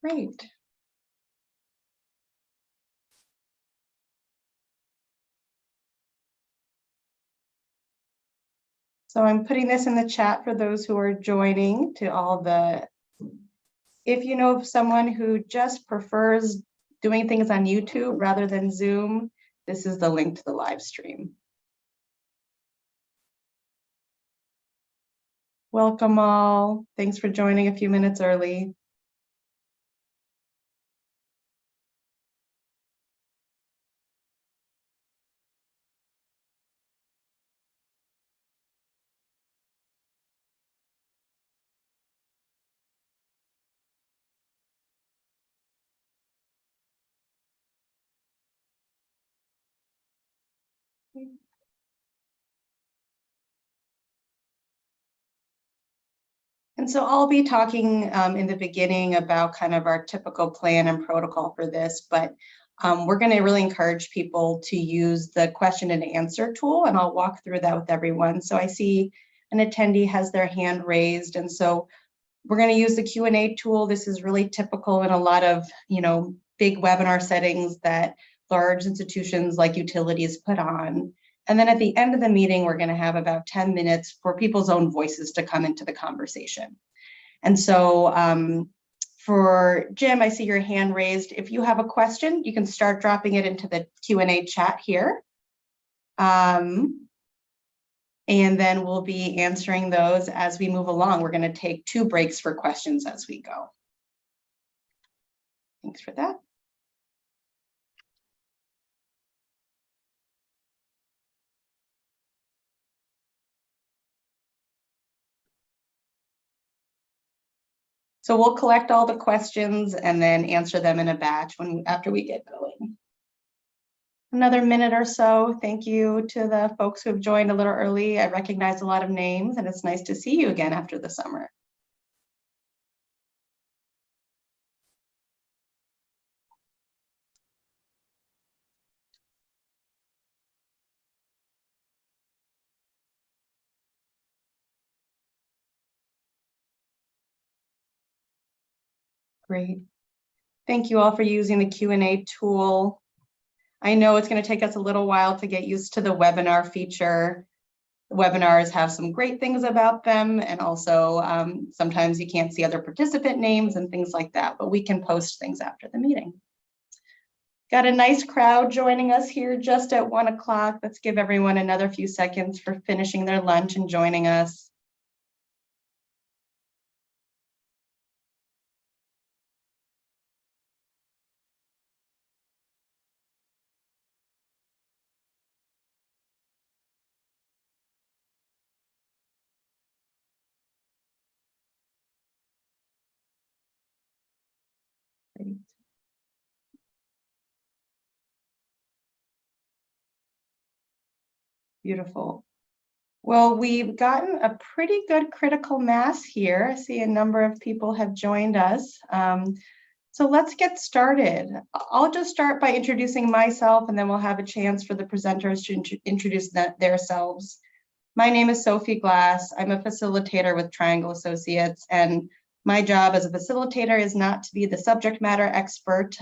Great. So I'm putting this in the chat for those who are joining to all the, if you know of someone who just prefers doing things on YouTube rather than Zoom, this is the link to the live stream. Welcome all. Thanks for joining a few minutes early. And so I'll be talking in the beginning about kind of our typical plan and protocol for this, but we're going to really encourage people to use the question and answer tool, and I'll walk through that with everyone. So I see an attendee has their hand raised, and so we're going to use the Q&A tool. This is really typical in a lot of, big webinar settings that large institutions like utilities put on. And then at the end of the meeting, we're going to have about 10 minutes for people's own voices to come into the conversation. And so for Jim, I see your hand raised. If you have a question, you can start dropping it into the Q&A chat here. And then we'll be answering those as we move along. We're going to take 2 breaks for questions as we go. Thanks for that. So we'll collect all the questions and then answer them in a batch after we get going. Another minute or so. Thank you to the folks who have joined a little early. I recognize a lot of names, and it's nice to see you again after the summer. Great. Thank you all for using the Q&A tool. I know it's going to take us a little while to get used to the webinar feature. The webinars have some great things about them, and also sometimes you can't see other participant names and things like that, but we can post things after the meeting. Got a nice crowd joining us here just at 1 o'clock. Let's give everyone another few seconds for finishing their lunch and joining us. Great. Beautiful. Well, we've gotten a pretty good critical mass here. I see a number of people have joined us. So let's get started. I'll just start by introducing myself, and then we'll have a chance for the presenters to introduce themselves. My name is Sophie Glass. I'm a facilitator with Triangle Associates, and my job as a facilitator is not to be the subject matter expert,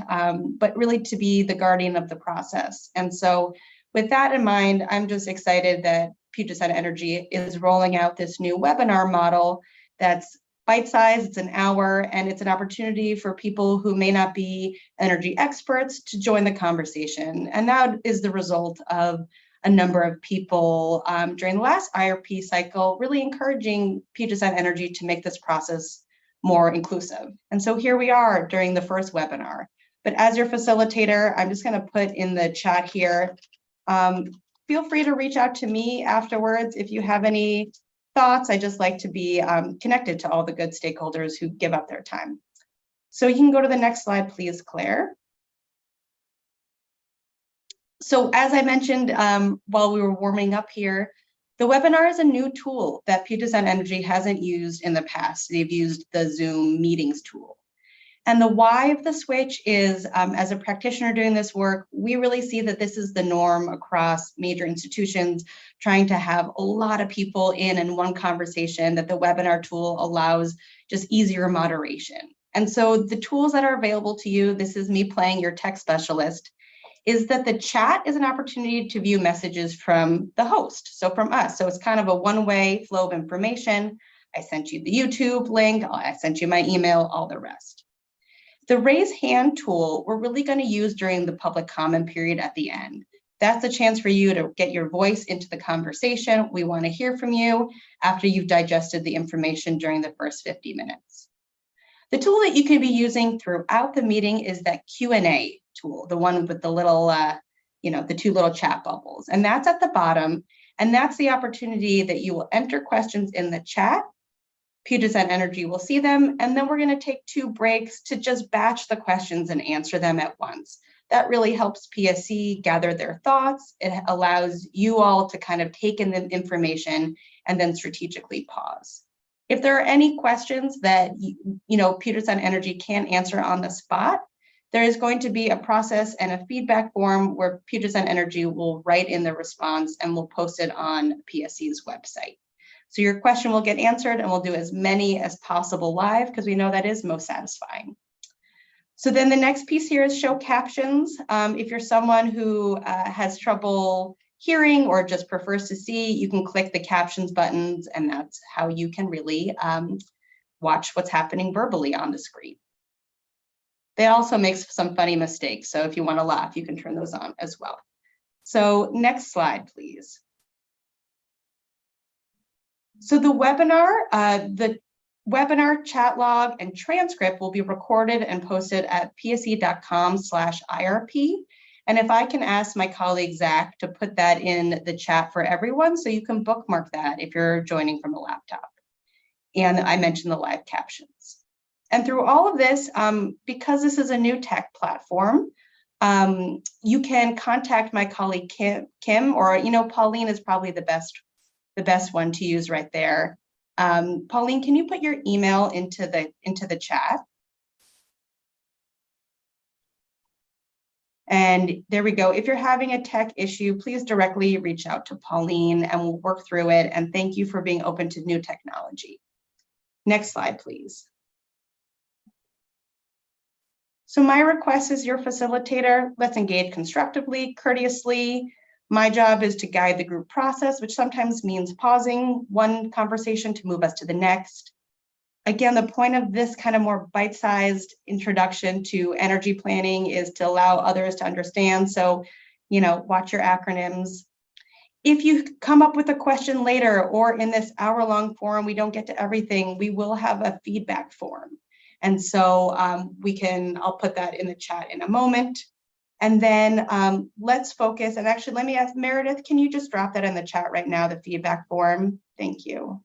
but really to be the guardian of the process. And so with that in mind, I'm just excited that Puget Sound Energy is rolling out this new webinar model that's bite-sized, it's an hour, and it's an opportunity for people who may not be energy experts to join the conversation. And that is the result of a number of people during the last IRP cycle really encouraging Puget Sound Energy to make this process more inclusive. And so here we are during the first webinar. But as your facilitator, I'm just going to put in the chat here, feel free to reach out to me afterwards if you have any thoughts. I just like to be connected to all the good stakeholders who give up their time. So you can go to the next slide, please, Claire. So as I mentioned while we were warming up here, the webinar is a new tool that Puget Sound Energy hasn't used in the past. They've used the Zoom meetings tool. And the why of the switch is, as a practitioner doing this work, we really see that this is the norm across major institutions, trying to have a lot of people in one conversation, that the webinar tool allows just easier moderation. And so the tools that are available to you, this is me playing your tech specialist, is that the chat is an opportunity to view messages from the host, so from us. So it's kind of a one-way flow of information. I sent you the YouTube link, I sent you my email, all the rest. The raise hand tool, we're really going to use during the public comment period at the end. That's a chance for you to get your voice into the conversation. We want to hear from you after you've digested the information during the first 50 minutes. The tool that you can be using throughout the meeting is that Q&A tool, the one with the little, the two little chat bubbles. And that's at the bottom. And that's the opportunity that you will enter questions in the chat. Puget Sound Energy will see them. And then we're going to take 2 breaks to just batch the questions and answer them at once. That really helps PSE gather their thoughts. It allows you all to kind of take in the information and then strategically pause. If there are any questions that Puget Sound Energy can't answer on the spot, there is going to be a process and a feedback form where Puget Sound Energy will write in the response and we'll post it on PSE's website. So your question will get answered and we'll do as many as possible live because we know that is most satisfying. So then the next piece here is show captions. If you're someone who has trouble hearing or just prefers to see, you can click the captions buttons and that's how you can really watch what's happening verbally on the screen. They also make some funny mistakes. So if you want to laugh, you can turn those on as well. So next slide, please. So the webinar chat log and transcript will be recorded and posted at pse.com/IRP. And if I can ask my colleague, Zach, to put that in the chat for everyone, so you can bookmark that if you're joining from a laptop. And I mentioned the live captions. And through all of this, because this is a new tech platform, you can contact my colleague, Kim, or, Pauline is probably the best one to use right there. Pauline, can you put your email into the chat? And there we go. If you're having a tech issue, please directly reach out to Pauline and we'll work through it. And thank you for being open to new technology. Next slide, please. So my request as your facilitator, let's engage constructively, courteously. My job is to guide the group process, which sometimes means pausing one conversation to move us to the next. Again, the point of this kind of more bite-sized introduction to energy planning is to allow others to understand. So, watch your acronyms. If you come up with a question later or in this hour-long forum, we don't get to everything, we will have a feedback form. And so I'll put that in the chat in a moment. And then let's focus, and actually let me ask Meredith, can you just drop that in the chat right now, the feedback form? Thank you.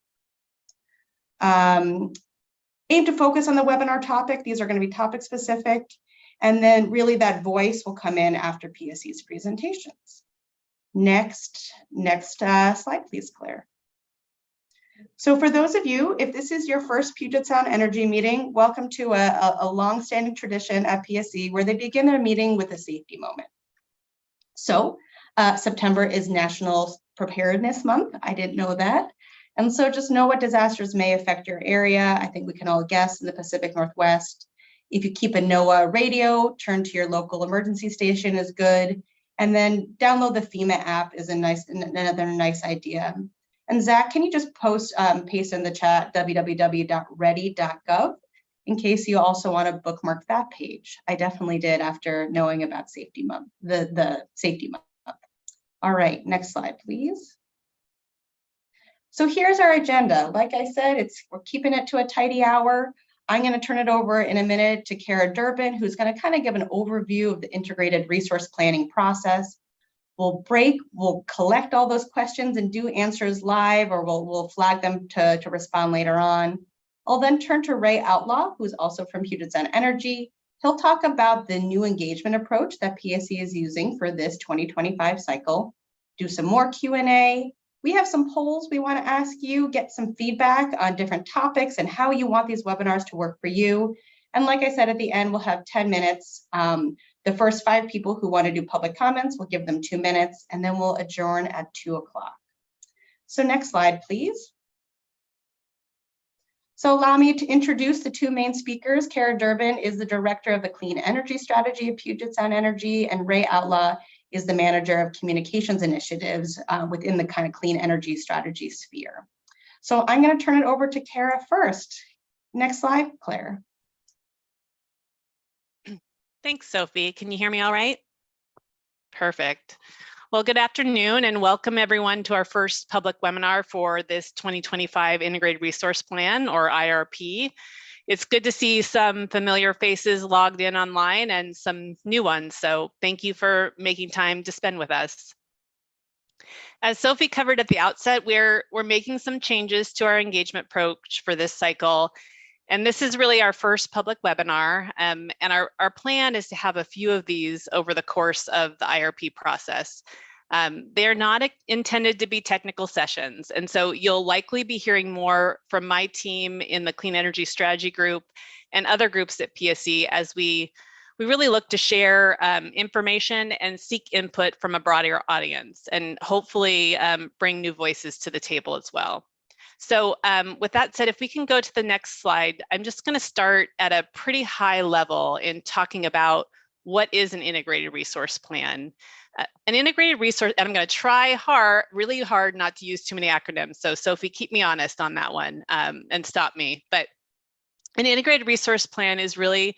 Aim to focus on the webinar topic. These are going to be topic specific. And then really that voice will come in after PSE's presentations. Next slide, please, Claire. So for those of you, if this is your first Puget Sound Energy meeting, welcome to a long-standing tradition at PSE where they begin their meeting with a safety moment. So September is National Preparedness Month. I didn't know that. And so just know what disasters may affect your area. I think we can all guess in the Pacific Northwest. If you keep a NOAA radio, turn to your local emergency station is good. And then download the FEMA app is another nice idea. And Zach, can you just paste in the chat www.ready.gov in case you also want to bookmark that page? I definitely did after knowing about Safety Month, the Safety Month. All right, next slide, please. So here's our agenda. Like I said, we're keeping it to a tidy hour. I'm going to turn it over in a minute to Kara Durbin, who's going to kind of give an overview of the integrated resource planning process. We'll collect all those questions and do answers live, or we'll flag them to respond later on. I'll then turn to Ray Outlaw, who's also from Puget Sound Energy. He'll talk about the new engagement approach that PSE is using for this 2025 cycle, do some more Q&A. We have some polls we want to ask you, get some feedback on different topics and how you want these webinars to work for you. And like I said, at the end, we'll have 10 minutes. The first 5 people who want to do public comments, we'll give them 2 minutes, and then we'll adjourn at 2 o'clock. So next slide, please. So allow me to introduce the two main speakers. Kara Durbin is the Director of the Clean Energy Strategy of Puget Sound Energy, and Ray Outlaw is the Manager of Communications Initiatives within the kind of clean energy strategy sphere. So I'm going to turn it over to Kara first. Next slide, Claire. Thanks, Sophie. Can you hear me all right? Perfect. Well, good afternoon and welcome everyone to our first public webinar for this 2025 Integrated Resource Plan, or IRP. It's good to see some familiar faces logged in online and some new ones, so thank you for making time to spend with us. As Sophie covered at the outset, we're making some changes to our engagement approach for this cycle. And this is really our first public webinar, and our plan is to have a few of these over the course of the IRP process. They're not intended to be technical sessions, and so you'll likely be hearing more from my team in the Clean Energy Strategy Group and other groups at PSE as we really look to share information and seek input from a broader audience, and hopefully bring new voices to the table as well. So with that said, if we can go to the next slide, I'm just going to start at a pretty high level in talking about what is an integrated resource plan. An integrated resource, and I'm going to try really hard not to use too many acronyms. So Sophie, keep me honest on that one and stop me. But an integrated resource plan is really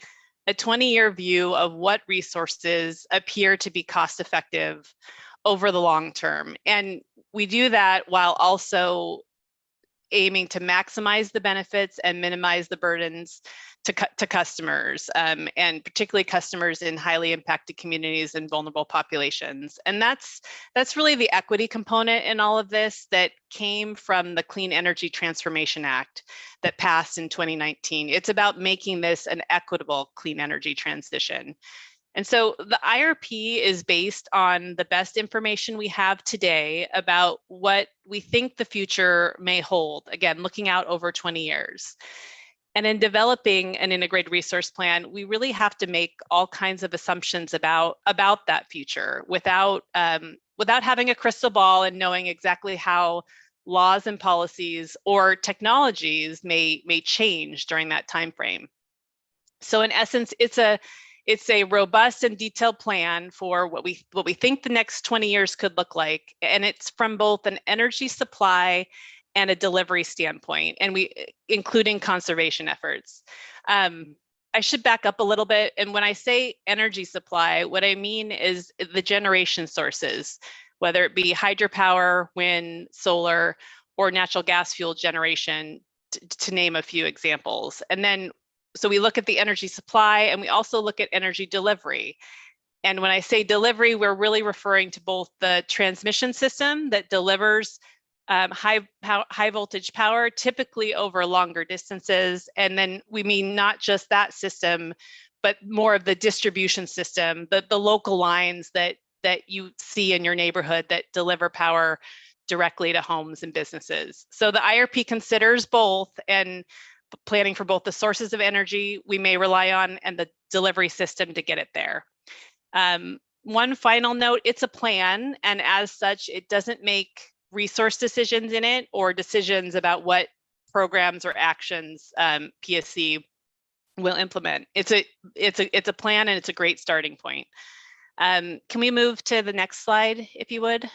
a 20-year view of what resources appear to be cost effective over the long term. And we do that while also aiming to maximize the benefits and minimize the burdens to customers, and particularly customers in highly impacted communities and vulnerable populations. And that's really the equity component in all of this that came from the Clean Energy Transformation Act that passed in 2019. It's about making this an equitable clean energy transition. And so the IRP is based on the best information we have today about what we think the future may hold, again, looking out over 20 years. And in developing an integrated resource plan, we really have to make all kinds of assumptions about that future without having a crystal ball and knowing exactly how laws and policies or technologies may change during that time frame. So in essence, it's a robust and detailed plan for what we think the next 20 years could look like. And it's from both an energy supply and a delivery standpoint, and including conservation efforts. I should back up a little bit. And when I say energy supply, what I mean is the generation sources, whether it be hydropower, wind, solar, or natural gas fuel generation, to name a few examples. And then so we look at the energy supply and we also look at energy delivery. And when I say delivery, we're really referring to both the transmission system that delivers high voltage power, typically over longer distances. And then we mean not just that system, but more of the distribution system, the local lines that you see in your neighborhood that deliver power directly to homes and businesses. So the IRP considers both, and planning for both the sources of energy we may rely on and the delivery system to get it there. One final note, it's a plan, and as such, it doesn't make resource decisions in it or decisions about what programs or actions PSE will implement. It's a plan, and it's a great starting point. Can we move to the next slide, if you would?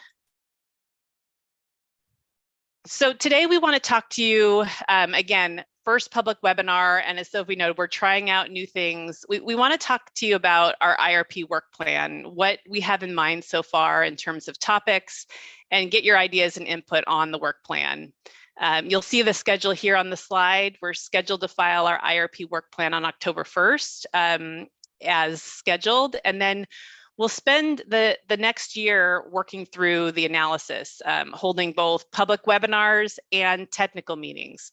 So today we want to talk to you, again, first public webinar, and as Sophie noted, we're trying out new things. We want to talk to you about our IRP work plan, what we have in mind so far in terms of topics, and get your ideas and input on the work plan. You'll see the schedule here on the slide. We're scheduled to file our IRP work plan on October 1st, as scheduled, and then we'll spend the next year working through the analysis, holding both public webinars and technical meetings,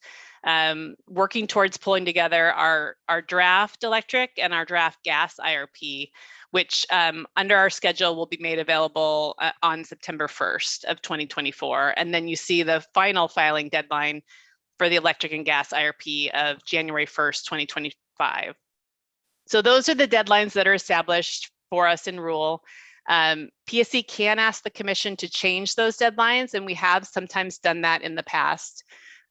working towards pulling together our draft electric and our draft gas IRP, which under our schedule will be made available on September 1st of 2024. And then you see the final filing deadline for the electric and gas IRP of January 1st, 2025. So those are the deadlines that are established for us in rule. PSE can ask the commission to change those deadlines, and we have sometimes done that in the past.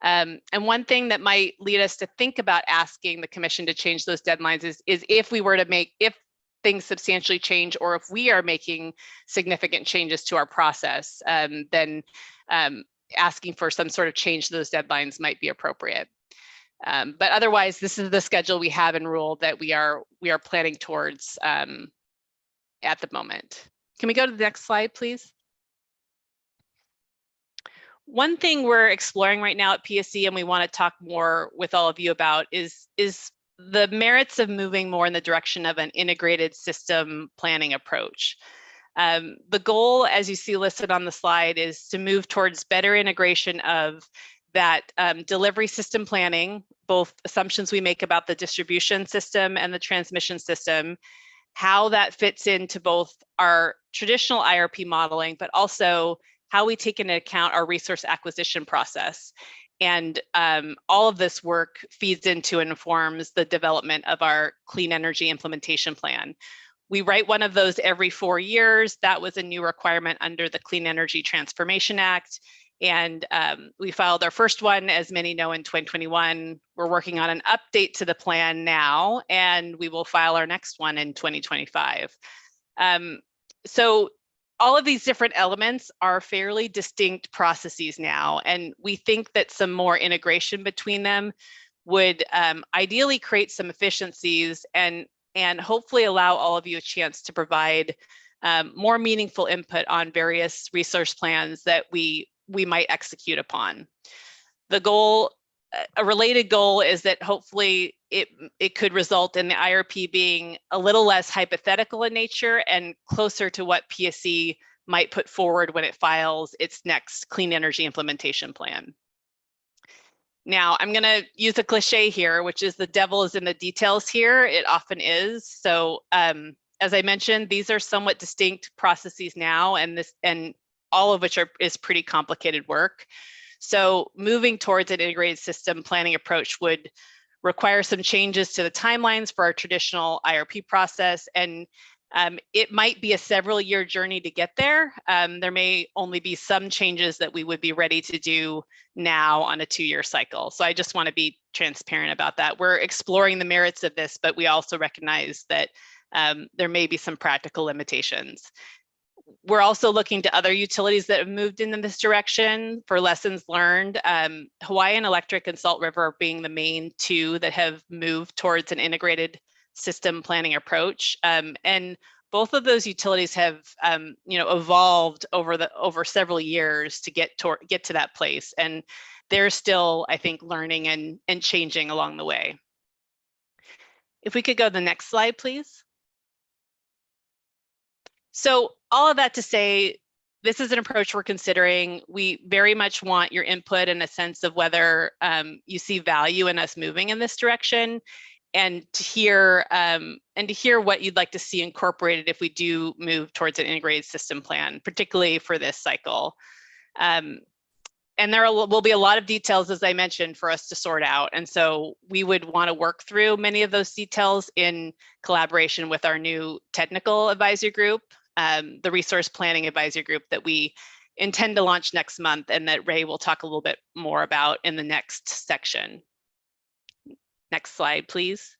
And one thing that might lead us to think about asking the commission to change those deadlines is if we were to if things substantially change, or if we are making significant changes to our process, then asking for some sort of change to those deadlines might be appropriate. But otherwise, this is the schedule we have in rule that we are planning towards at the moment. Can we go to the next slide, please? One thing we're exploring right now at PSE, and we want to talk more with all of you about, is the merits of moving more in the direction of an integrated system planning approach. The goal, as you see listed on the slide, is to move towards better integration of that delivery system planning, both assumptions we make about the distribution system and the transmission system, how that fits into both our traditional IRP modeling, but also how we take into account our resource acquisition process. And all of this work feeds into and informs the development of our clean energy implementation plan. We write one of those every 4 years. That was a new requirement under the Clean Energy Transformation Act. And we filed our first one, as many know, in 2021. We're working on an update to the plan now, and we will file our next one in 2025. So all of these different elements are fairly distinct processes now, and we think that some more integration between them would ideally create some efficiencies and hopefully allow all of you a chance to provide more meaningful input on various resource plans that we might execute upon. The goal, a related goal, is that hopefully it could result in the IRP being a little less hypothetical in nature and closer to what PSE might put forward when it files its next clean energy implementation plan. Now, I'm going to use a cliche here, which is the devil is in the details here. It often is. So as I mentioned, these are somewhat distinct processes now, and all of which is pretty complicated work. So moving towards an integrated system planning approach would require some changes to the timelines for our traditional IRP process, and it might be a several-year journey to get there. There may only be some changes that we would be ready to do now on a 2-year cycle. So I just want to be transparent about that. We're exploring the merits of this, but we also recognize that there may be some practical limitations. We're also looking to other utilities that have moved in this direction for lessons learned. Hawaiian Electric and Salt River being the main two that have moved towards an integrated system planning approach. And both of those utilities have evolved over several years to get to that place. And they're still, I think, learning and changing along the way. If we could go to the next slide, please. So all of that to say, this is an approach we're considering. We very much want your input and a sense of whether you see value in us moving in this direction, and to hear what you'd like to see incorporated if we do move towards an integrated system plan, particularly for this cycle. And there will be a lot of details, as I mentioned, for us to sort out. And so we would want to work through many of those details in collaboration with our new technical advisory group, the resource planning advisory group that we intend to launch next month, and that Ray will talk a little bit more about in the next section. Next slide, please.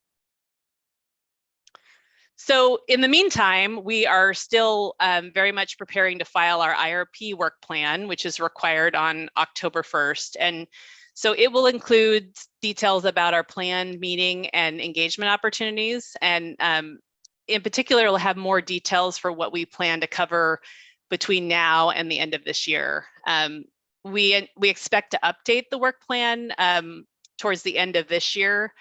So in the meantime, we are still very much preparing to file our IRP work plan, which is required on October 1st. And so it will include details about our planned meeting and engagement opportunities. And in particular, we'll have more details for what we plan to cover between now and the end of this year. We expect to update the work plan towards the end of this year,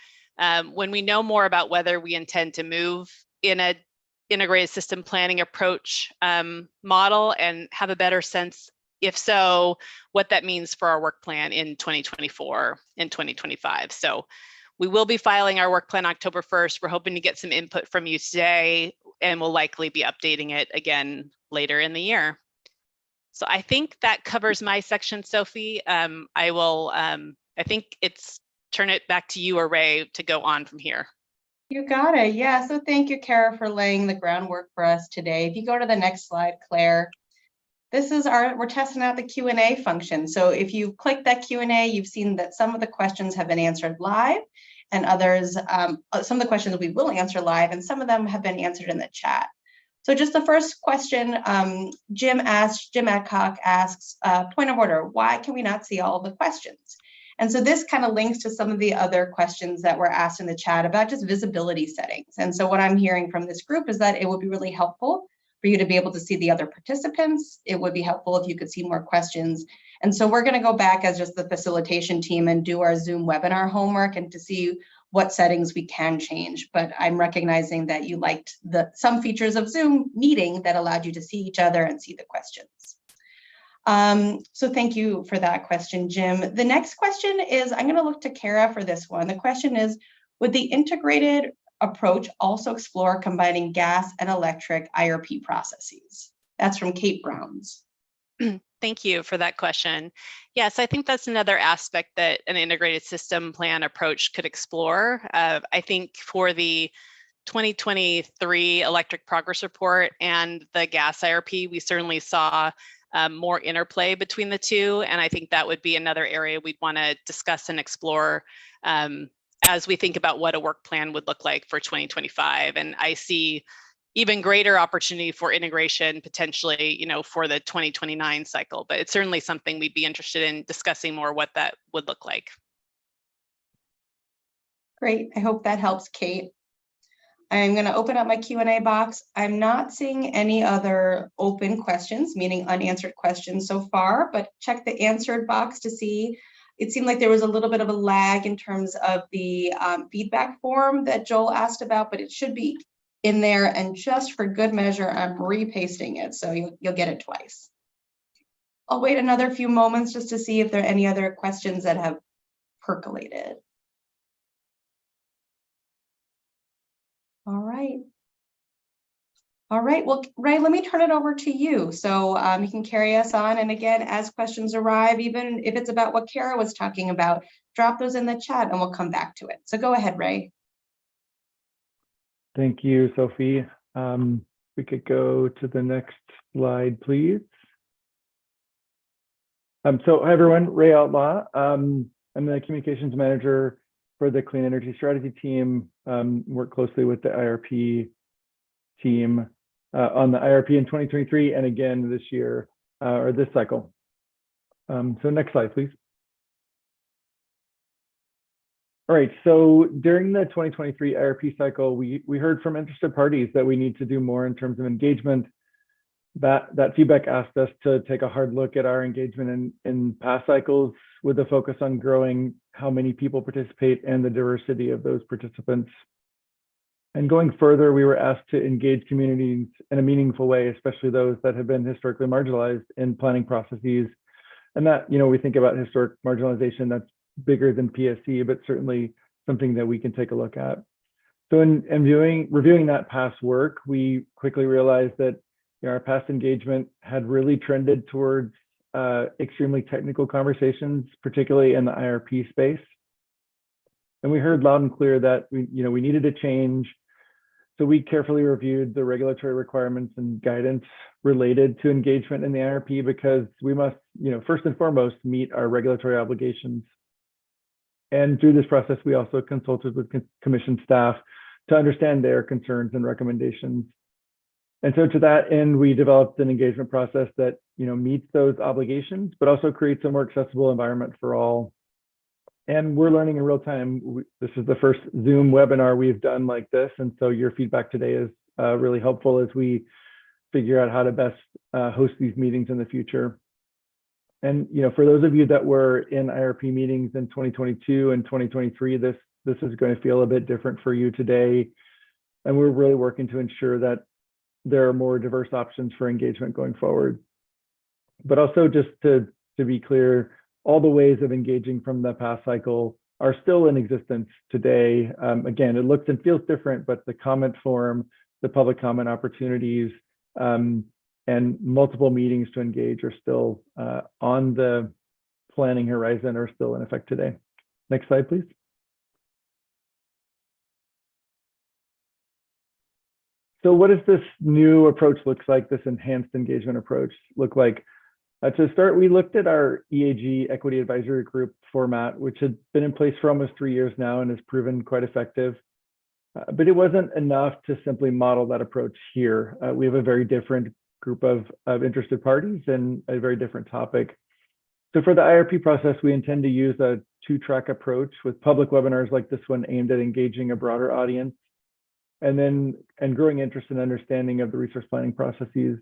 when we know more about whether we intend to move in an integrated system planning approach model, and have a better sense, if so, what that means for our work plan in 2024 and 2025. So we will be filing our work plan October 1st. We're hoping to get some input from you today, and we'll likely be updating it again later in the year. So I think that covers my section, Sophie. I think it's turn it back to you or Ray to go on from here. You got it. Yeah. So thank you, Kara, for laying the groundwork for us today. If you go to the next slide, Claire. we're testing out the Q&A function. So if you click that Q&A, you've seen that some of the questions have been answered live and others, some of the questions we will answer live and some of them have been answered in the chat. So just the first question, Jim Adcock asks, point of order, why can we not see all of the questions? And so this kind of links to some of the other questions that were asked in the chat about just visibility settings. And so what I'm hearing from this group is that it would be really helpful for you to be able to see the other participants. It would be helpful if you could see more questions. And so we're going to go back as just the facilitation team and do our Zoom webinar homework and to see what settings we can change. But I'm recognizing that you liked some features of Zoom meeting that allowed you to see each other and see the questions. So thank you for that question, Jim. The next question is, I'm going to look to Kara for this one. The question is, would the integrated approach also explore combining gas and electric IRP processes? That's from Kate Browns. Thank you for that question. Yes, I think that's another aspect that an integrated system plan approach could explore. I think for the 2023 electric progress report and the gas IRP, we certainly saw more interplay between the two. And I think that would be another area we'd want to discuss and explore as we think about what a work plan would look like for 2025. And I see even greater opportunity for integration potentially, for the 2029 cycle, but it's certainly something we'd be interested in discussing more what that would look like. Great, I hope that helps, Kate. I'm going to open up my Q&A box. I'm not seeing any other open questions, meaning unanswered questions so far, but check the answered box to see. It seemed like there was a little bit of a lag in terms of the feedback form that Joel asked about, but it should be in there. And just for good measure, I'm repasting it, so you'll get it twice. I'll wait another few moments just to see if there are any other questions that have percolated. All right. All right, well, Ray, let me turn it over to you. So you can carry us on. And again, as questions arrive, even if it's about what Kara was talking about, drop those in the chat and we'll come back to it. So go ahead, Ray. Thank you, Sophie. We could go to the next slide, please. So hi, everyone, Ray Outlaw. I'm the communications manager for the Clean Energy Strategy team, work closely with the IRP team on the IRP in 2023 and again this year, or this cycle. So next slide, please. All right, so during the 2023 IRP cycle, we heard from interested parties that we need to do more in terms of engagement. That feedback asked us to take a hard look at our engagement in past cycles with a focus on growing how many people participate and the diversity of those participants. And going further, we were asked to engage communities in a meaningful way, especially those that have been historically marginalized in planning processes. And that, we think about historic marginalization, that's bigger than PSE, but certainly something that we can take a look at. So in reviewing that past work, we quickly realized that our past engagement had really trended towards extremely technical conversations, particularly in the IRP space. And we heard loud and clear that we needed a change. So we carefully reviewed the regulatory requirements and guidance related to engagement in the IRP because we must, first and foremost, meet our regulatory obligations. And through this process, we also consulted with commission staff to understand their concerns and recommendations. And so to that end, we developed an engagement process that meets those obligations, but also creates a more accessible environment for all. And we're learning in real time. This is the first Zoom webinar we've done like this. And so your feedback today is really helpful as we figure out how to best host these meetings in the future. And for those of you that were in IRP meetings in 2022 and 2023, this is going to feel a bit different for you today. And we're really working to ensure that there are more diverse options for engagement going forward. But also just to be clear, all the ways of engaging from the past cycle are still in existence today. Again, it looks and feels different, but the comment form, the public comment opportunities, and multiple meetings to engage are still on the planning horizon, are still in effect today. Next slide, please. So what does this new approach look like, this enhanced engagement approach look like? To start, we looked at our EAG Equity Advisory Group format, which had been in place for almost 3 years now and has proven quite effective. But it wasn't enough to simply model that approach here. We have a very different group of interested parties and a very different topic. So for the IRP process, we intend to use a 2-track approach with public webinars like this one aimed at engaging a broader audience, and growing interest and understanding of the resource planning processes.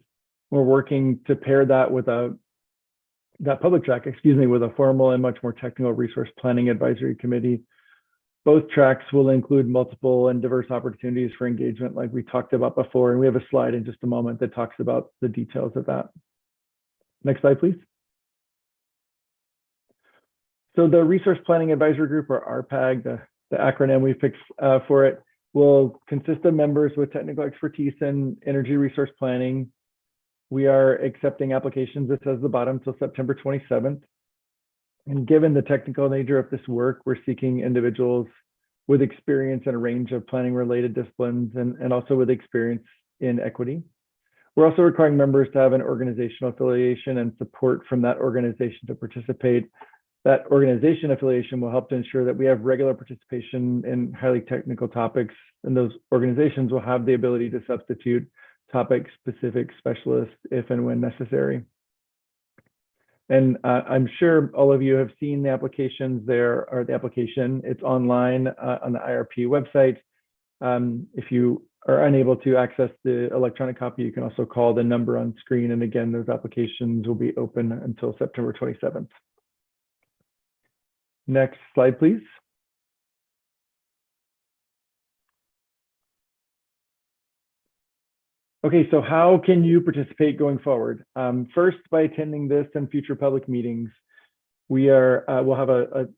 We're working to pair that with that public track, with a formal and much more technical resource planning advisory committee. Both tracks will include multiple and diverse opportunities for engagement like we talked about before. And we have a slide in just a moment that talks about the details of that. Next slide, please. So the Resource Planning Advisory Group, or RPAG, the acronym we picked for it, will consist of members with technical expertise in energy resource planning. We are accepting applications, it says at the bottom, till September 27th. And given the technical nature of this work, we're seeking individuals with experience in a range of planning related disciplines and also with experience in equity. We're also requiring members to have an organizational affiliation and support from that organization to participate. That organization affiliation will help to ensure that we have regular participation in highly technical topics, and those organizations will have the ability to substitute topic-specific specialists if and when necessary. And I'm sure all of you have seen the applications there, or the application. It's online on the IRP website. If you are unable to access the electronic copy, you can also call the number on screen. And again, those applications will be open until September 27th. Next slide, please. Okay, so how can you participate going forward? First, by attending this and future public meetings. We'll have a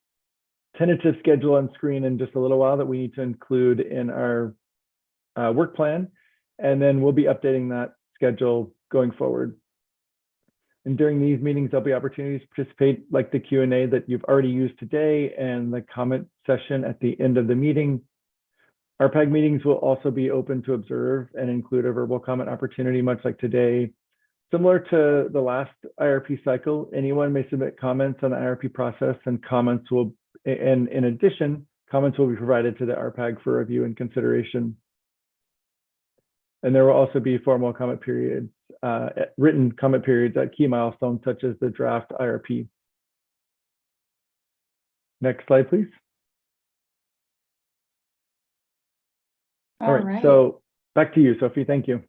tentative schedule on screen in just a little while that we need to include in our work plan, and then we'll be updating that schedule going forward. And during these meetings, there'll be opportunities to participate, like the Q&A that you've already used today and the comment session at the end of the meeting. Our PAG meetings will also be open to observe and include a verbal comment opportunity, much like today. Similar to the last IRP cycle, anyone may submit comments on the IRP process, and in addition, comments will be provided to the RPAG for review and consideration. And there will also be formal comment periods, written comment periods at key milestones, such as the draft IRP. Next slide, please. All right, so back to you, Sophie. Thank you.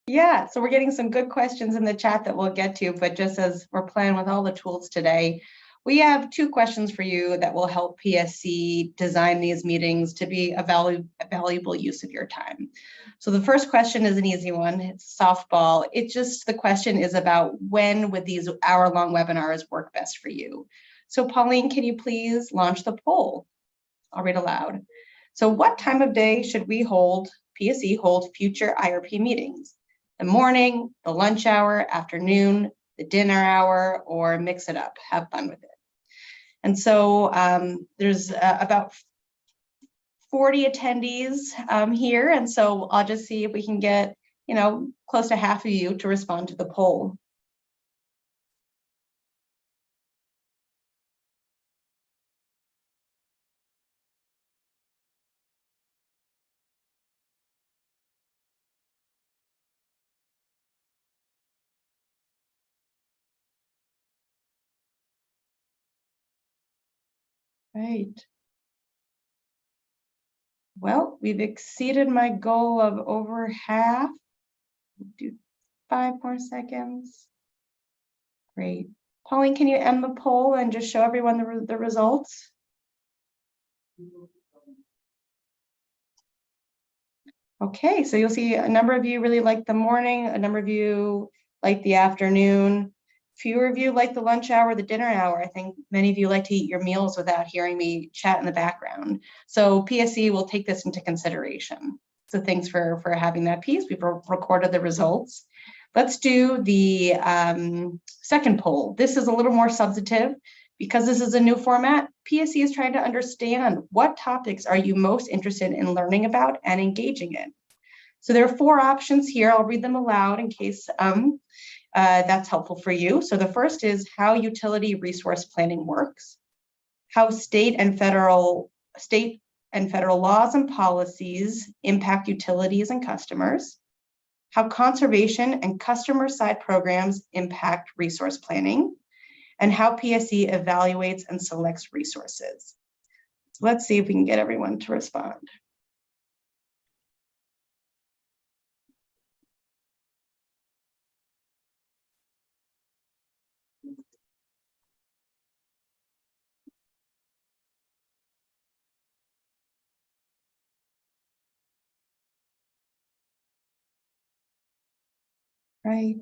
Yeah, so we're getting some good questions in the chat that we'll get to, but just as we're playing with all the tools today, we have 2 questions for you that will help PSE design these meetings to be a valuable use of your time. So the first question is an easy one. It's softball. The question is about when would these hour-long webinars work best for you? So Pauline, can you please launch the poll? I'll read aloud. So what time of day should we PSE hold future IRP meetings? The morning, the lunch hour, afternoon, the dinner hour, or mix it up? Have fun with it. And so there's about 40 attendees here. And so I'll just see if we can get, close to half of you to respond to the poll. Right. Well, we've exceeded my goal of over half. Do 5 more seconds. Great. Pauline, can you end the poll and just show everyone the results? Okay, so you'll see a number of you really like the morning, a number of you like the afternoon, fewer of you like the lunch hour, the dinner hour. I think many of you like to eat your meals without hearing me chat in the background. So PSE will take this into consideration. So thanks for having that piece. We've recorded the results. Let's do the second poll. This is a little more substantive because this is a new format. PSE is trying to understand what topics are you most interested in learning about and engaging in. So there are 4 options here. I'll read them aloud in case that's helpful for you. So the first is how utility resource planning works, how state and federal laws and policies impact utilities and customers, how conservation and customer side programs impact resource planning, and how PSE evaluates and selects resources. So let's see if we can get everyone to respond. Right,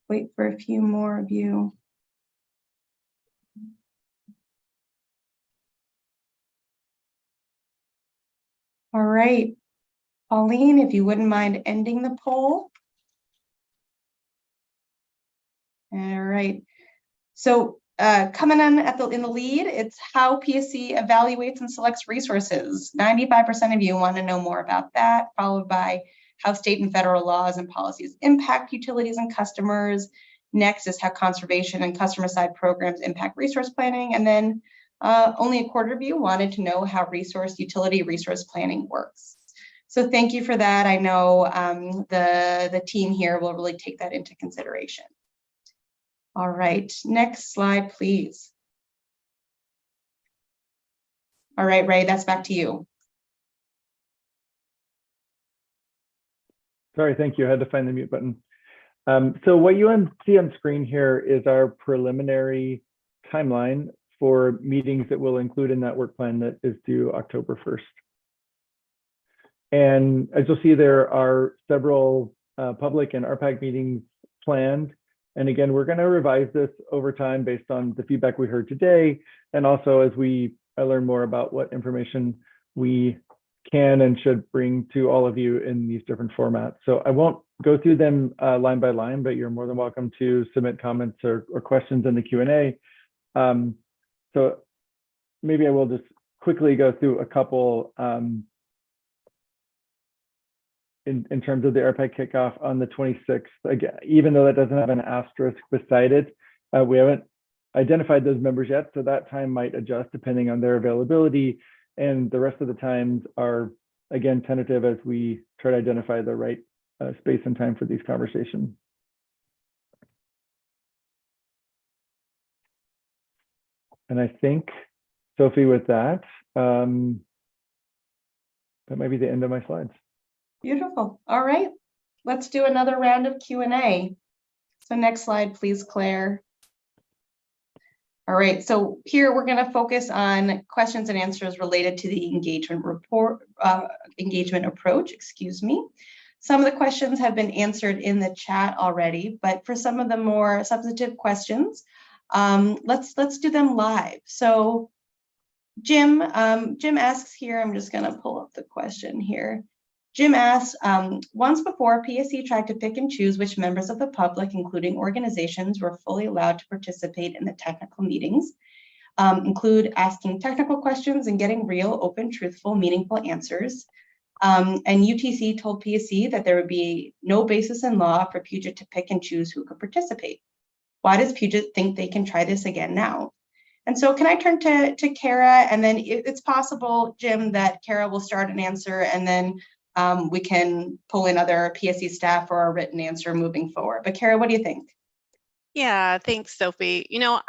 wait for a few more of you. All right, Pauline, if you wouldn't mind ending the poll. All right, so coming in in the lead, it's how PSE evaluates and selects resources. 95% of you want to know more about that, followed by how state and federal laws and policies impact utilities and customers. Next is how conservation and customer side programs impact resource planning. And then only a quarter of you wanted to know how utility resource planning works. So thank you for that. I know the team here will really take that into consideration. All right, next slide, please. All right, Ray, that's back to you. Sorry, thank you. I had to find the mute button. So what you see on screen here is our preliminary timeline for meetings that we'll include in that work plan that is due October 1st. And as you'll see, there are several public and RPAC meetings planned. And again, we're going to revise this over time based on the feedback we heard today, and also as I learn more about what information we can and should bring to all of you in these different formats. So I won't go through them line by line, but you're more than welcome to submit comments or questions in the Q&A. So maybe I will just quickly go through a couple in terms of the IRP kickoff on the 26th. Again, even though that doesn't have an asterisk beside it, we haven't identified those members yet, so that time might adjust depending on their availability. And the rest of the times are, again, tentative as we try to identify the right space and time for these conversations. And I think, Sophie, with that, that might be the end of my slides. Beautiful. All right, let's do another round of Q&A. So next slide, please, Claire. All right, so here we're going to focus on questions and answers related to the engagement approach, excuse me. Some of the questions have been answered in the chat already, but for some of the more substantive questions, let's do them live. So Jim asks here, I'm just going to pull up the question here. Jim asks, once before, PSE tried to pick and choose which members of the public, including organizations, were fully allowed to participate in the technical meetings, include asking technical questions and getting real, open, truthful, meaningful answers. And UTC told PSE that there would be no basis in law for Puget to pick and choose who could participate. Why does Puget think they can try this again now? And so can I turn to Kara, and then it's possible, Jim, that Kara will start an answer, and then we can pull in other PSE staff for a written answer moving forward. But Kara, what do you think? Yeah, thanks, Sophie. You know,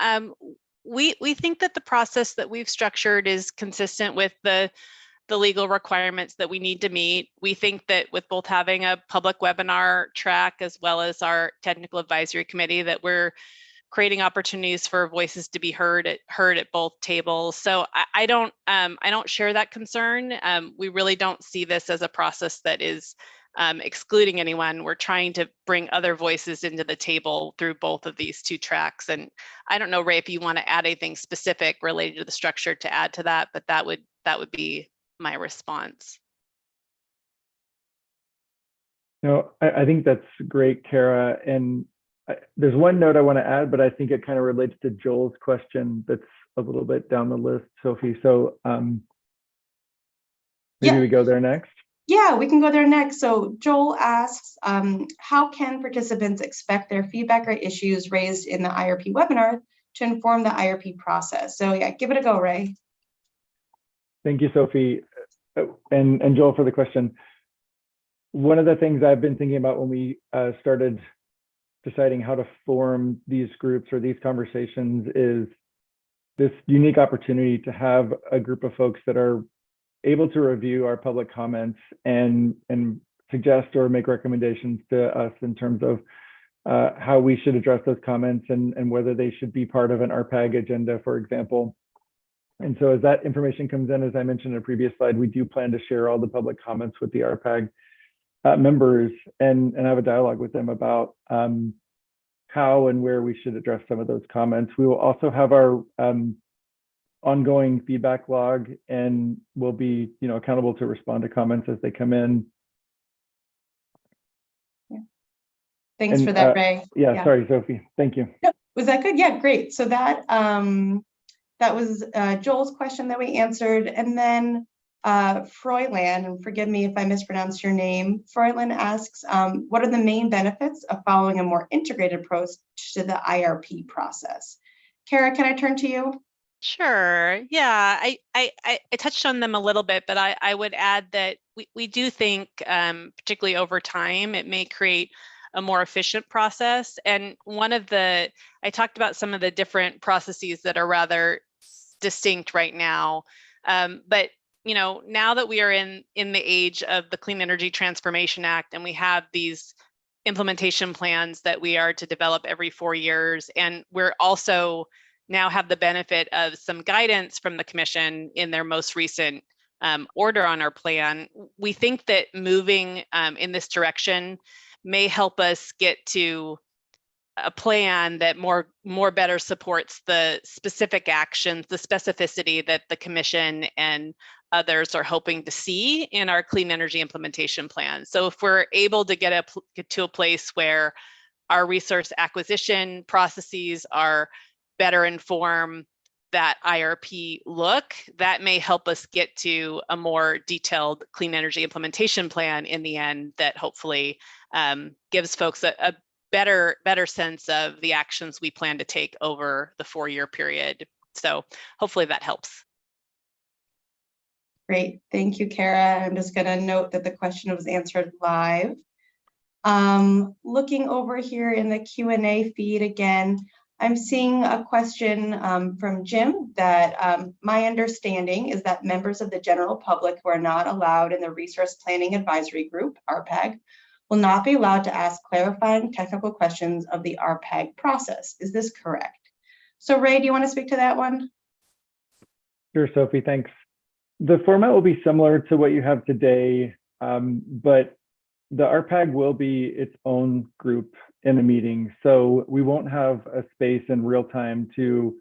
we think that the process that we've structured is consistent with the legal requirements that we need to meet. We think that with both having a public webinar track as well as our technical advisory committee, that we're creating opportunities for voices to be heard at both tables. So I don't share that concern. We really don't see this as a process that is excluding anyone. We're trying to bring other voices into the table through both of these two tracks. And I don't know, Ray, if you want to add anything specific related to the structure to add to that, but that would be my response. No, I think that's great, Kara. And there's one note I want to add, but I think it kind of relates to Joel's question that's a little bit down the list, Sophie. So maybe we go there next. Yeah, we can go there next. So Joel asks, how can participants expect their feedback or issues raised in the IRP webinar to inform the IRP process? So yeah, give it a go, Ray. Thank you, Sophie, and Joel for the question. One of the things I've been thinking about when we started deciding how to form these groups or these conversations is this unique opportunity to have a group of folks that are able to review our public comments and suggest or make recommendations to us in terms of how we should address those comments and whether they should be part of an RPAG agenda, for example. And so as that information comes in, as I mentioned in a previous slide, we do plan to share all the public comments with the RPAG members and have a dialogue with them about how and where we should address some of those comments. We will also have our ongoing feedback log, and we'll be accountable to respond to comments as they come in. Yeah. Thanks for that, Ray. Yeah, sorry, Sophie. Thank you. No, was that good? Yeah, great. So that was Joel's question that we answered. And then Froylan, and forgive me if I mispronounced your name, Froylan asks, what are the main benefits of following a more integrated approach to the IRP process? Kara, can I turn to you? Sure. Yeah, I touched on them a little bit, but I would add that we do think, particularly over time, it may create a more efficient process. And I talked about some of the different processes that are rather distinct right now. But now that we are in the age of the Clean Energy Transformation Act, and we have these implementation plans that we are to develop every 4 years, and we're also now have the benefit of some guidance from the Commission in their most recent order on our plan, we think that moving in this direction may help us get to a plan that more better supports the specific actions, the specificity that the Commission and others are hoping to see in our clean energy implementation plan. So if we're able to get to a place where our resource acquisition processes are better inform that IRP look, that may help us get to a more detailed clean energy implementation plan in the end that hopefully gives folks a better sense of the actions we plan to take over the 4-year period. So hopefully that helps. Great, thank you, Kara. I'm just gonna note that the question was answered live. Looking over here in the Q&A feed again, I'm seeing a question from Jim that my understanding is that members of the general public who are not allowed in the Resource Planning Advisory Group, RPAG, will not be allowed to ask clarifying technical questions of the RPAG process. Is this correct? So Ray, do you want to speak to that one? Sure, Sophie, thanks. The format will be similar to what you have today, but the RPAG will be its own group in a meeting. So we won't have a space in real time to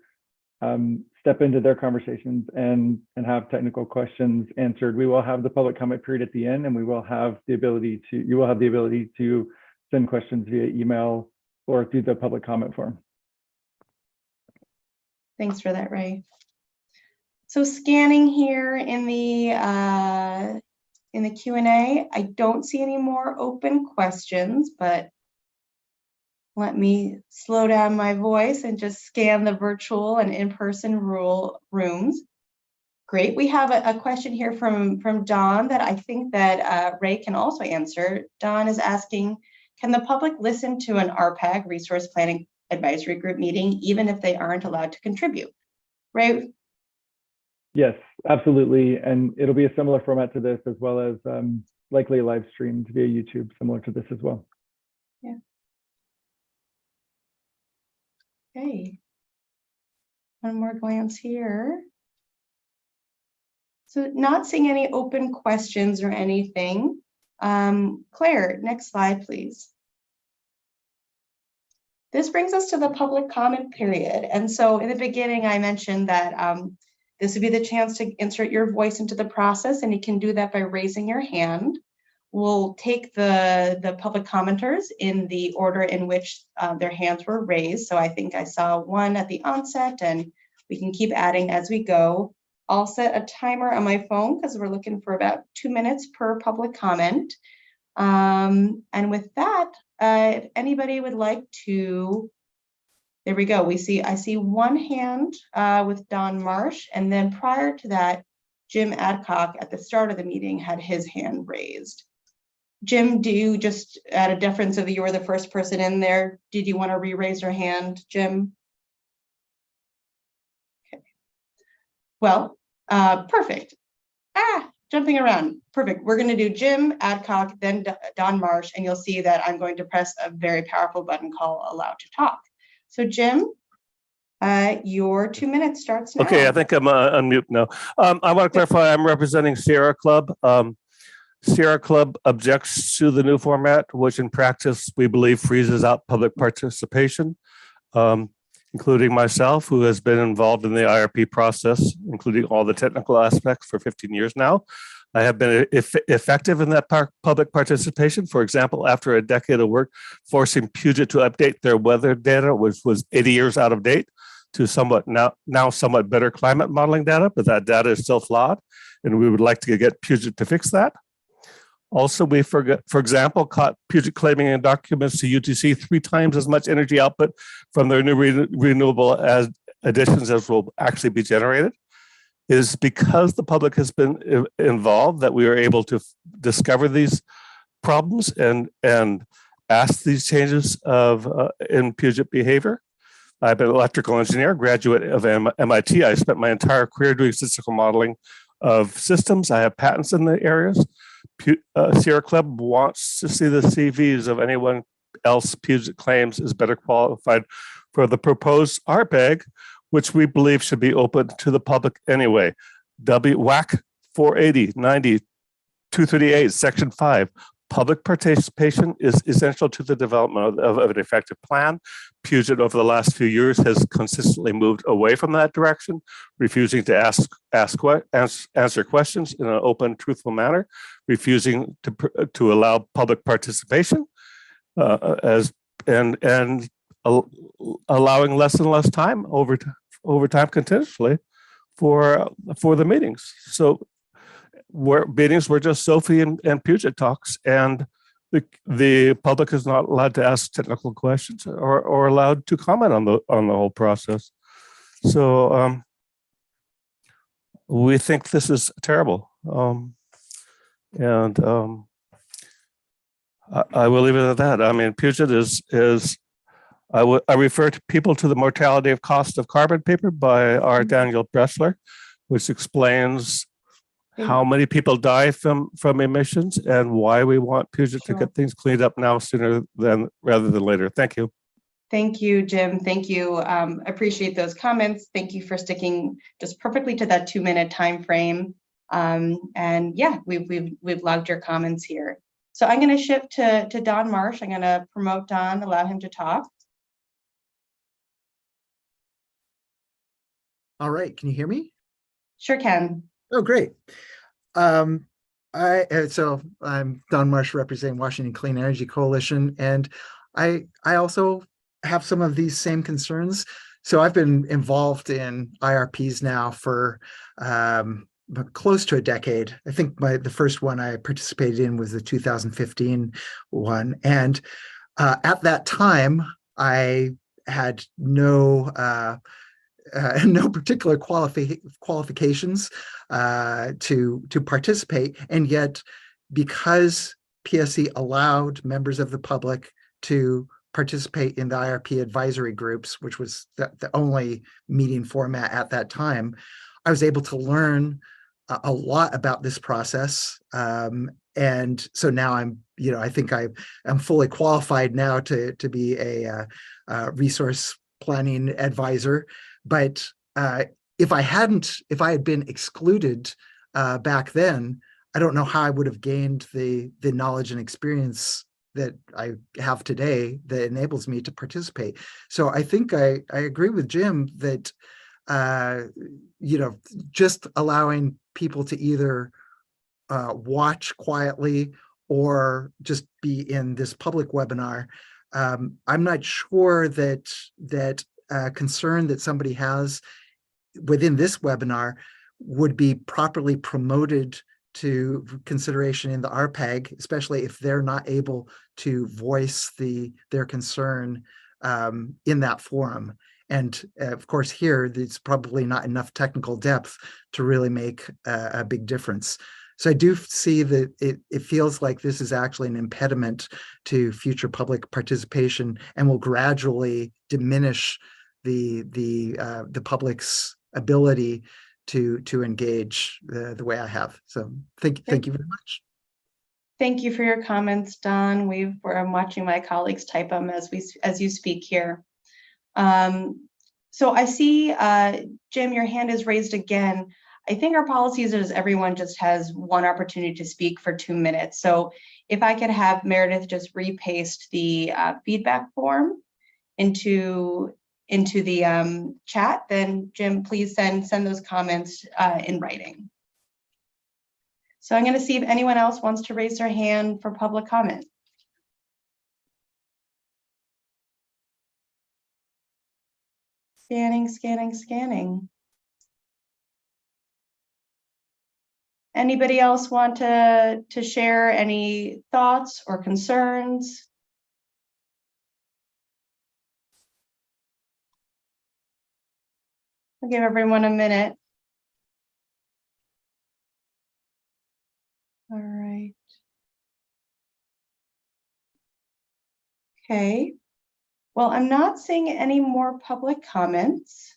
step into their conversations and have technical questions answered. We will have the public comment period at the end, and we will have the ability to, you will have the ability to send questions via email or through the public comment form. Thanks for that, Ray. So scanning here in the Q&A, I don't see any more open questions, but let me slow down my voice and just scan the virtual and in-person rooms. Great, we have a question here from Don that I think that Ray can also answer. Don is asking, can the public listen to an RPAG, Resource Planning Advisory Group meeting, even if they aren't allowed to contribute? Ray? Yes, absolutely. And it'll be a similar format to this, as well as likely live streamed via YouTube, similar to this as well. Yeah. Okay. One more glance here. So not seeing any open questions or anything. Claire, next slide, please. This brings us to the public comment period. And so in the beginning, I mentioned that this would be the chance to insert your voice into the process, and you can do that by raising your hand. We'll take the public commenters in the order in which their hands were raised. So I think I saw one at the onset, and we can keep adding as we go. I'll set a timer on my phone because we're looking for about 2 minutes per public comment. And with that, if anybody would like to, there we go. I see one hand with Don Marsh, and then prior to that, Jim Adcock at the start of the meeting had his hand raised. Jim, do you just, at a deference of you were the first person in there, did you want to re-raise your hand, Jim? Okay. Well, perfect. Jumping around. Perfect. We're going to do Jim Adcock, then Don Marsh, and you'll see that I'm going to press a very powerful button called Allow to Talk. So Jim, your 2 minutes starts now. Okay, I think I'm on mute now. I want to clarify, I'm representing Sierra Club. Sierra Club objects to the new format, which in practice we believe freezes out public participation, including myself, who has been involved in the IRP process, including all the technical aspects for 15 years now. I have been effective in that public participation. For example, after a decade of work forcing Puget to update their weather data, which was 80 years out of date, to now somewhat better climate modeling data, but that data is still flawed, and we would like to get Puget to fix that. Also, we, for example, caught Puget claiming in documents to UTC 3 times as much energy output from their new renewable additions as will actually be generated. It is because the public has been involved that we are able to discover these problems and ask these changes in Puget behavior. I'm an electrical engineer, graduate of MIT. I spent my entire career doing statistical modeling of systems. I have patents in the areas. Sierra Club wants to see the CVs of anyone else Puget claims is better qualified for the proposed RPEG, which we believe should be open to the public anyway. WAC 480-90-238, Section 5. Public participation is essential to the development of an effective plan. Puget over the last few years has consistently moved away from that direction, refusing to answer questions in an open, truthful manner, refusing to allow public participation, and allowing less and less time over time continuously for the meetings. So meetings were just Sophie and Puget talks, and the public is not allowed to ask technical questions or allowed to comment on the whole process. So we think this is terrible, and I will leave it at that. I mean, Puget is I refer to people to the mortality of cost of carbon paper by R. Daniel Bressler, which explains how many people die from emissions and why we want Puget to get things cleaned up now rather than later. Thank you. Thank you, Jim. Thank you. Appreciate those comments. Thank you for sticking just perfectly to that 2-minute time frame. And yeah, we've logged your comments here. So I'm going to shift to Don Marsh. I'm going to promote Don, allow him to talk. All right, can you hear me? Sure can. Oh, great. So I'm Don Marsh, representing Washington Clean Energy Coalition, and I also have some of these same concerns. So I've been involved in IRPs now for close to a decade. I think the first one I participated in was the 2015 one, and at that time I had no particular qualifications to participate, and yet because PSE allowed members of the public to participate in the IRP advisory groups, which was the only meeting format at that time, I was able to learn a lot about this process, and so now I think I'm fully qualified now to be a resource planning advisor. But if I had been excluded back then, I don't know how I would have gained the knowledge and experience that I have today that enables me to participate. So I think I agree with Jim that just allowing people to either watch quietly or just be in this public webinar, I'm not sure that concern that somebody has within this webinar would be properly promoted to consideration in the RPAG, especially if they're not able to voice their concern in that forum. And of course, here, there's probably not enough technical depth to really make a big difference. So I do see that it feels like this is actually an impediment to future public participation and will gradually diminish the public's ability to engage the way I have. So thank you very much. Thank you for your comments, Don. I'm watching my colleagues type them as you speak here. So I see, Jim, your hand is raised again. I think our policies is everyone just has one opportunity to speak for 2 minutes. So if I could have Meredith just repaste the feedback form into the chat, then Jim, please send those comments in writing. So I'm going to see if anyone else wants to raise their hand for public comment. Scanning, scanning, scanning. Anybody else want to share any thoughts or concerns? I'll give everyone a minute. All right. Okay. Well, I'm not seeing any more public comments.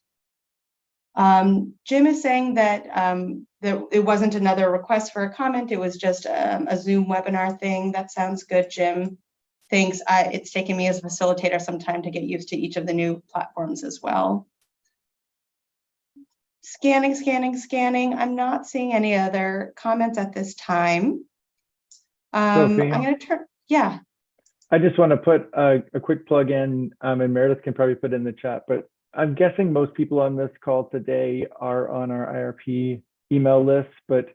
Jim is saying that it wasn't another request for a comment. It was just a Zoom webinar thing. That sounds good, Jim. Thanks. It's taken me as a facilitator some time to get used to each of the new platforms as well. Scanning, scanning, scanning. I'm not seeing any other comments at this time. Sophie, I'm going to turn, yeah. I just want to put a quick plug in, and Meredith can probably put it in the chat, but I'm guessing most people on this call today are on our IRP email list, but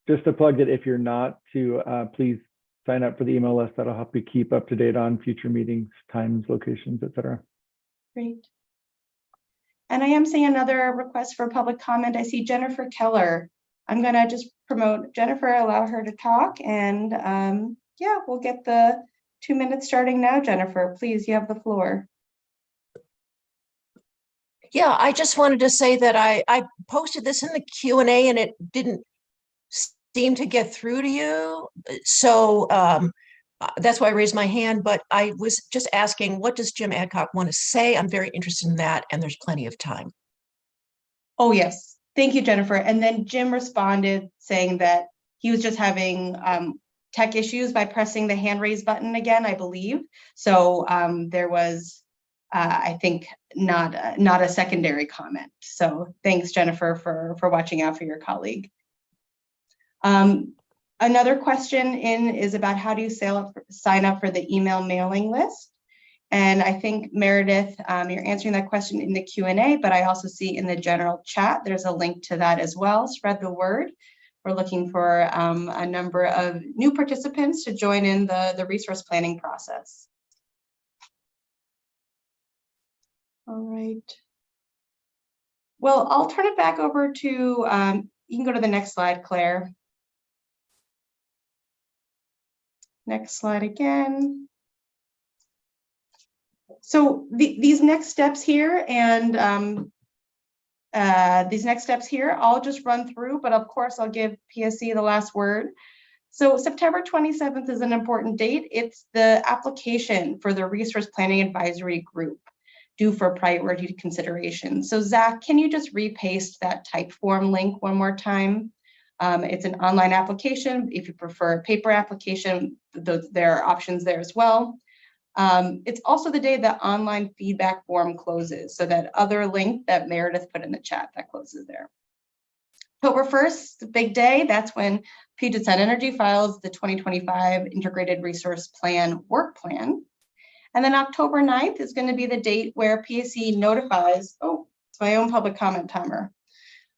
just to plug that if you're not, to please sign up for the email list. That'll help you keep up to date on future meetings, times, locations, etc. Great. And I am seeing another request for public comment. I see Jennifer Keller. I'm going to just promote Jennifer, allow her to talk, and yeah, we'll get the 2 minutes starting now. Jennifer, please, you have the floor. Yeah, I just wanted to say that I posted this in the Q&A and it didn't seem to get through to you. So that's why I raised my hand, but I was just asking, what does Jim Adcock want to say? I'm very interested in that, and there's plenty of time. Oh, yes. Thank you, Jennifer. And then Jim responded saying that he was just having tech issues by pressing the hand raise button again, I believe. So there was, I think, not a secondary comment. So thanks, Jennifer, for watching out for your colleague. Another question is about how do you sign up for the email mailing list? And I think, Meredith, you're answering that question in the Q&A, but I also see in the general chat, there's a link to that as well. Spread the word. We're looking for a number of new participants to join in the resource planning process. All right. Well, I'll turn it back over to, you can go to the next slide, Claire. Next slide again. So these next steps here and I'll just run through, but of course I'll give PSE the last word. So September 27th is an important date. It's the application for the Resource Planning Advisory Group due for priority consideration. So Zach, can you just repaste that type form link one more time? It's an online application. If you prefer a paper application, there are options there as well. It's also the day the online feedback form closes. So that other link that Meredith put in the chat, that closes there. October 1st, the big day, that's when Puget Sound Energy files the 2025 Integrated Resource Plan work plan. And then October 9th is going to be the date where PSE notifies, oh, it's my own public comment timer.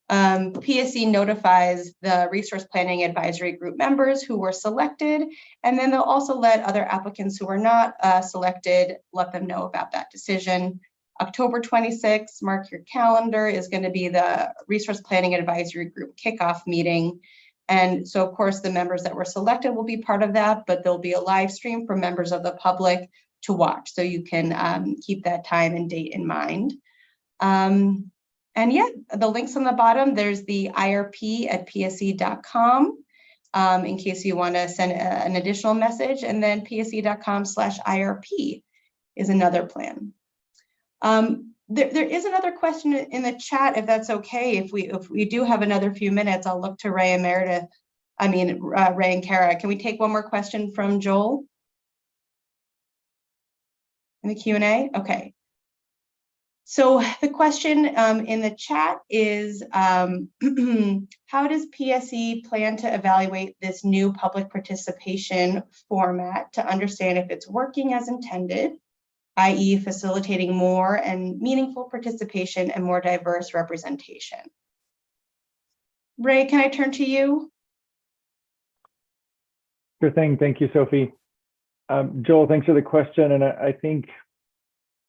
PSE notifies the Resource Planning Advisory Group members who were selected, and then they'll also let other applicants who were not selected, let them know about that decision. October 26th, mark your calendar, is going to be the Resource Planning Advisory Group kickoff meeting. And so, of course, the members that were selected will be part of that, but there'll be a live stream for members of the public to watch. So you can keep that time and date in mind. And yeah, the links on the bottom, there's the IRP at pse.com in case you want to send an additional message, and then pse.com/IRP is another plan. There is another question in the chat, if that's okay. If we do have another few minutes, I'll look to Ray and Meredith. Ray and Kara. Can we take one more question from Joel in the Q&A? Okay. So the question in the chat is, how does PSE plan to evaluate this new public participation format to understand if it's working as intended, i.e. facilitating more and meaningful participation and more diverse representation? Ray, can I turn to you? Sure thing. Thank you, Sophie. Joel, thanks for the question. And I think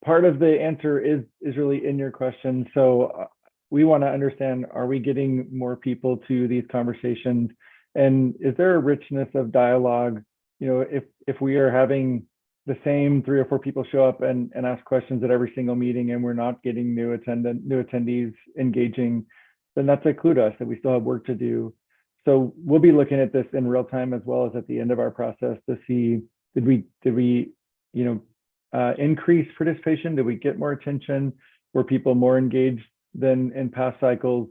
part of the answer is really in your question. So we want to understand, are we getting more people to these conversations? And is there a richness of dialogue? You know, if we are having the same 3 or 4 people show up and ask questions at every single meeting, and we're not getting new attendees engaging, then that's a clue to us that we still have work to do. So we'll be looking at this in real time as well as at the end of our process to see, did we increase participation? Did we get more attention? Were people more engaged than in past cycles?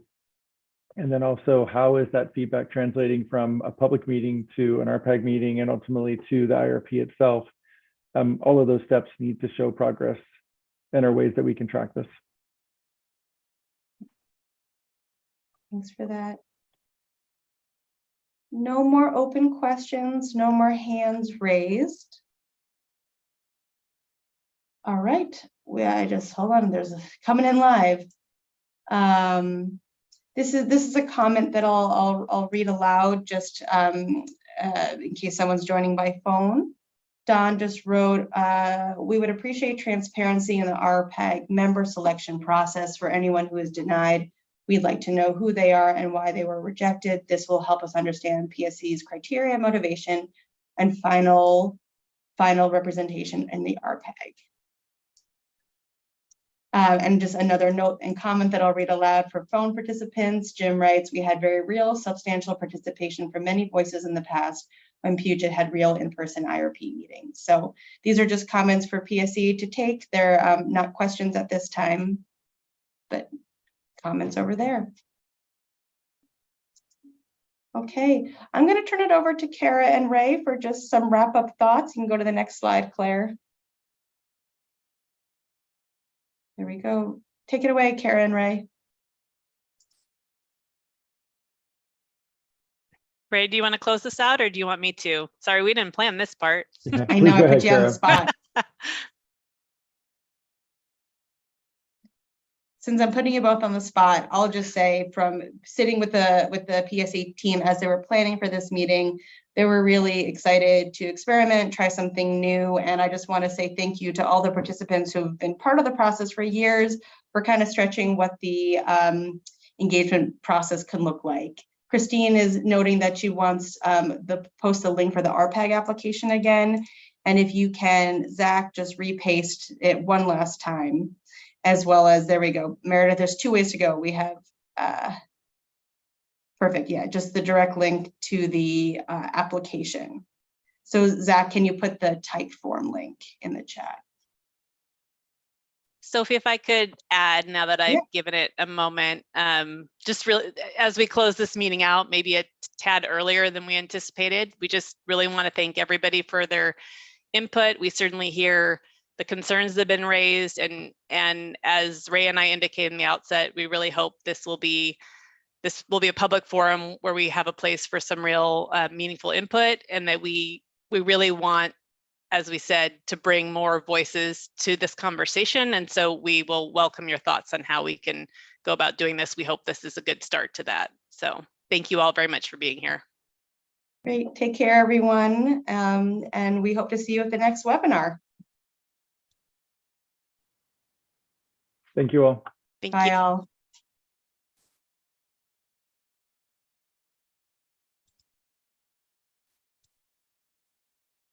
And then also, how is that feedback translating from a public meeting to an RPAG meeting and ultimately to the IRP itself? All of those steps need to show progress and are ways that we can track this. Thanks for that. No more open questions, no more hands raised. All right, I just, hold on, there's coming in live. This is a comment that I'll read aloud just in case someone's joining by phone. Don just wrote, we would appreciate transparency in the RPAG member selection process for anyone who is denied. We'd like to know who they are and why they were rejected. This will help us understand PSE's criteria, motivation, and final representation in the RPAG. And just another note and comment that I'll read aloud for phone participants. Jim writes, we had very real, substantial participation from many voices in the past when Puget had real in-person IRP meetings. So these are just comments for PSE to take. They're not questions at this time, but comments over there. Okay, I'm going to turn it over to Kara and Ray for just some wrap-up thoughts. You can go to the next slide, Claire. There we go. Take it away, Kara and Ray. Ray, do you want to close this out or do you want me to? Sorry, we didn't plan this part. Yeah, I know, I ahead, put you on the Kara. spot. Since I'm putting you both on the spot, I'll just say, from sitting with the PSE team as they were planning for this meeting, they were really excited to experiment, try something new. And I just want to say thank you to all the participants who have been part of the process for years, for kind of stretching what the engagement process can look like. Christine is noting that she wants post a link for the RPAG application again. And if you can, Zach, just repaste it one last time, as well as, there we go. Meredith, there's 2 ways to go. We have, perfect, yeah, just the direct link to the application. So Zach, can you put the type form link in the chat? Sophie, if I could add, now that I've given it a moment, just really, as we close this meeting out, maybe a tad earlier than we anticipated, we just really want to thank everybody for their input. We certainly hear the concerns that have been raised, and as Ray and I indicated in the outset, we really hope this will be a public forum where we have a place for some real meaningful input, and that we really want, as we said, to bring more voices to this conversation. And so we will welcome your thoughts on how we can go about doing this. We hope this is a good start to that. So thank you all very much for being here. Great, take care everyone. And we hope to see you at the next webinar. Thank you all. Thank Bye you. all.